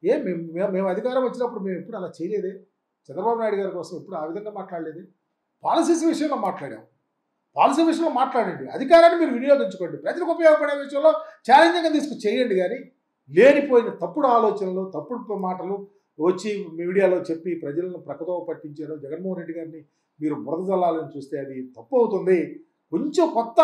మేము అధికారం వచ్చినప్పుడు మేము ఎప్పుడు అలా చేయలేదే. చంద్రబాబు నాయుడు గారి కోసం ఎప్పుడు ఆ విధంగా మాట్లాడలేదు. పాలసీస్ విషయంలో మాట్లాడాం. పాలసీ విషయంలో మాట్లాడండి. అధికారాన్ని మీరు వినియోగించుకోండి. ప్రజలకు ఉపయోగపడే విషయంలో ఛాలెంజింగ్గా తీసుకుని చేయండి. కానీ లేనిపోయిన తప్పుడు ఆలోచనలు, తప్పుడు మాటలు వచ్చి మీడియాలో చెప్పి ప్రజలను ప్రక్కదోవ పట్టించారు. జగన్మోహన్ రెడ్డి గారిని మీరు బురద జల్లాలని చూస్తే అది తప్పు అవుతుంది. కొంచెం కొత్త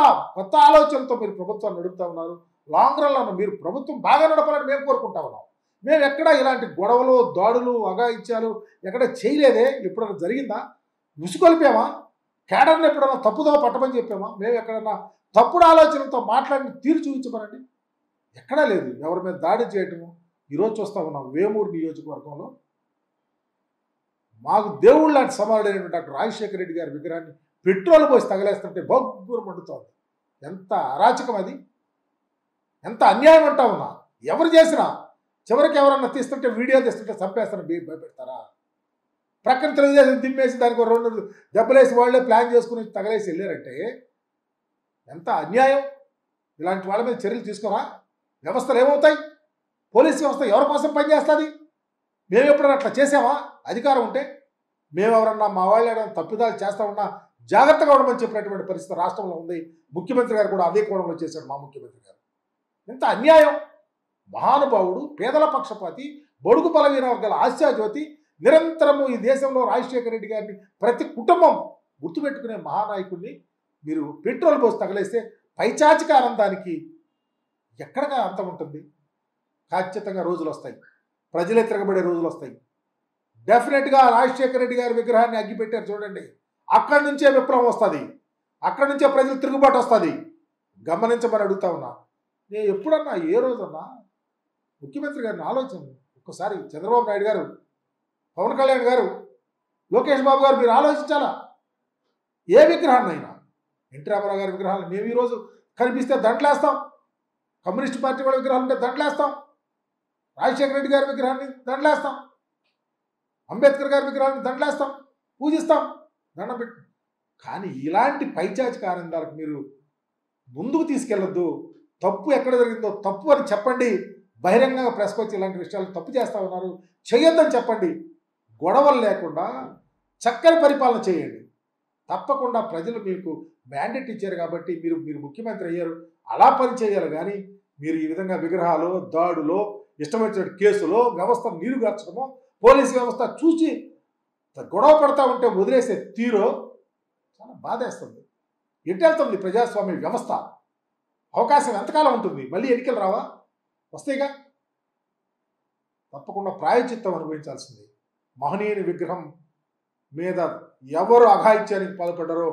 ఆలోచనలతో మీరు ప్రభుత్వాన్ని నడుపుతా ఉన్నారు. లాంగ్ రన్లో మీరు ప్రభుత్వం బాగా నడపాలని మేము కోరుకుంటా ఉన్నాం. మేము ఎక్కడ ఇలాంటి గొడవలు, దాడులు, అఘాయిత్యాలు ఎక్కడ చేయలేదే. ఎప్పుడైనా జరిగిందా? ముసుగొలిపామా? కేడర్ని ఎప్పుడైనా తప్పుదో పట్టమని చెప్పామా? మేము ఎక్కడన్నా తప్పుడు ఆలోచనలతో మాట్లాడిన తీరు చూపించమనండి. ఎక్కడా లేదు. ఎవరి మీద దాడి చేయటము. ఈరోజు చూస్తా ఉన్నాం వేమూరు నియోజకవర్గంలో మాకు దేవుళ్ళ లాంటి సమానుడైనటువంటి డాక్టర్ రాజశేఖర రెడ్డి గారి విగ్రహాన్ని పెట్రోల్ పోసి తగలేస్తుంటే బొగ్గురు మండుతోంది. ఎంత అరాచకం అది, ఎంత అన్యాయం అంటా ఉన్నా. ఎవరు చేసినా చివరికి ఎవరన్నా తీస్తుంటే వీడియో తీస్తుంటే చంపేస్తాను భయపెడతారా? ప్రక్కన తెలుగుదేశం తిమ్మేసి దానికి 2 దెబ్బలేసి వాళ్ళే ప్లాన్ చేసుకుని తగలేసి వెళ్ళారంటే ఎంత అన్యాయం. ఇలాంటి వాళ్ళ మీద చర్యలు తీసుకోరా? వ్యవస్థలు ఏమవుతాయి? పోలీస్ వ్యవస్థ ఎవరి కోసం పనిచేస్తుంది? మేము ఎప్పుడన్నా అట్లా చేసామా? అధికారం ఉంటే మేము ఎవరన్నా మా వాళ్ళు ఏదైనా తప్పిదాలు చేస్తా ఉన్నా జాగ్రత్తగా ఉండమని చెప్పినటువంటి పరిస్థితి రాష్ట్రంలో ఉంది. ముఖ్యమంత్రి గారు కూడా అదే కోణంలో చేశాడు. మా ముఖ్యమంత్రి గారు ఎంత అన్యాయం. మహానుభావుడు, పేదల పక్షపాతి, బడుగు బలహీన వర్గాల ఆశాజ్యోతి, నిరంతరము ఈ దేశంలో రాజశేఖర రెడ్డి గారిని ప్రతి కుటుంబం గుర్తుపెట్టుకునే మహానాయకుడిని మీరు పెట్రోల్ పోసి తగలేస్తే పైచాచిక ఆనందానికి ఎక్కడగా అంతం ఉంటుంది? ఖచ్చితంగా రోజులు వస్తాయి. ప్రజలే తిరగబడే రోజులు వస్తాయి. డెఫినెట్గా రాజశేఖర రెడ్డి గారి విగ్రహాన్ని అగ్గిపెట్టారు చూడండి. అక్కడి నుంచే విప్లవం వస్తుంది. అక్కడి నుంచే ప్రజలు తిరుగుబాటు వస్తుంది. గమనించమని అడుగుతా ఉన్నా. నేను ఎప్పుడన్నా ఏ రోజన్నా ముఖ్యమంత్రి గారిని ఆలోచన ఒక్కసారి చంద్రబాబు నాయుడు గారు, పవన్ కళ్యాణ్ గారు, లోకేష్ బాబు గారు మీరు ఆలోచించాలా? ఏ విగ్రహాన్ని అయినా ఎన్టీ రామారావు గారి విగ్రహాన్ని మేము ఈరోజు కనిపిస్తే దండలేస్తాం. కమ్యూనిస్ట్ పార్టీ వాళ్ళ విగ్రహాలు ఉంటే దండలేస్తాం. రాజశేఖర రెడ్డి గారి విగ్రహాన్ని దండలేస్తాం. అంబేద్కర్ గారి విగ్రహాన్ని దండలేస్తాం, పూజిస్తాం, దండం పెట్టి. కానీ ఇలాంటి పైచాచిక ఆనందాలకు మీరు ముందుకు తీసుకెళ్ళొద్దు. తప్పు ఎక్కడ జరిగిందో తప్పు అని చెప్పండి. బహిరంగంగా ప్రెస్కి వచ్చి ఇలాంటి విషయాలు తప్పు చేస్తూ ఉన్నారు చేయొద్దని చెప్పండి. గొడవలు లేకుండా చక్కని పరిపాలన చేయండి. తప్పకుండా ప్రజలు మీకు మ్యాండేట్ ఇచ్చారు కాబట్టి మీరు ముఖ్యమంత్రి అయ్యారు, అలా పని చేయాలి. కానీ మీరు ఈ విధంగా విగ్రహాలు, దాడులో, ఇష్టం వచ్చిన కేసులో, వ్యవస్థను నీరుగార్చడమో, పోలీసు వ్యవస్థ చూసి గొడవ పడతా ఉంటే వదిలేసే తీరు చాలా బాధేస్తుంది. ఎటు వెళ్తుంది ప్రజాస్వామ్య వ్యవస్థ? అవకాశం ఎంతకాలం ఉంటుంది? మళ్ళీ ఎన్నికలు రావా? వస్తాయిగా. తప్పకుండా ప్రాయశ్చిత్తం అనుభవించాల్సింది. మహనీయుని విగ్రహం మీద ఎవరు అఘాయిత్యానికి పాల్పడ్డారో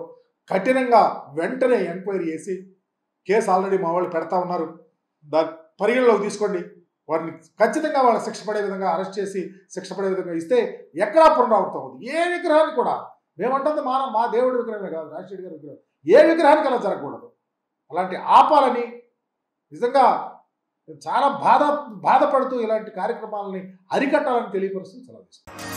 కఠినంగా వెంటనే ఎంక్వైరీ చేసి కేసు ఆల్రెడీ మా వాళ్ళు పెడతా ఉన్నారు. దాన్ని పరిగణలోకి తీసుకోండి. వారిని ఖచ్చితంగా వాళ్ళ శిక్ష పడే విధంగా అరెస్ట్ చేసి శిక్ష పడే విధంగా ఇస్తే ఎక్కడా పునరావృతం అవుతుంది. ఏ విగ్రహాన్ని కూడా మేమంటుంది మా దేవుడి విగ్రహమే కాదు, రాజశేఖర్ గారి విగ్రహం, ఏ విగ్రహానికి అలా జరగకూడదు. అలాంటి ఆపాలని నిజంగా చాలా బాధపడుతూ ఇలాంటి కార్యక్రమాలని అరికట్టాలని తెలియపరుస్తూ సెలవు తీసుకుంటాం.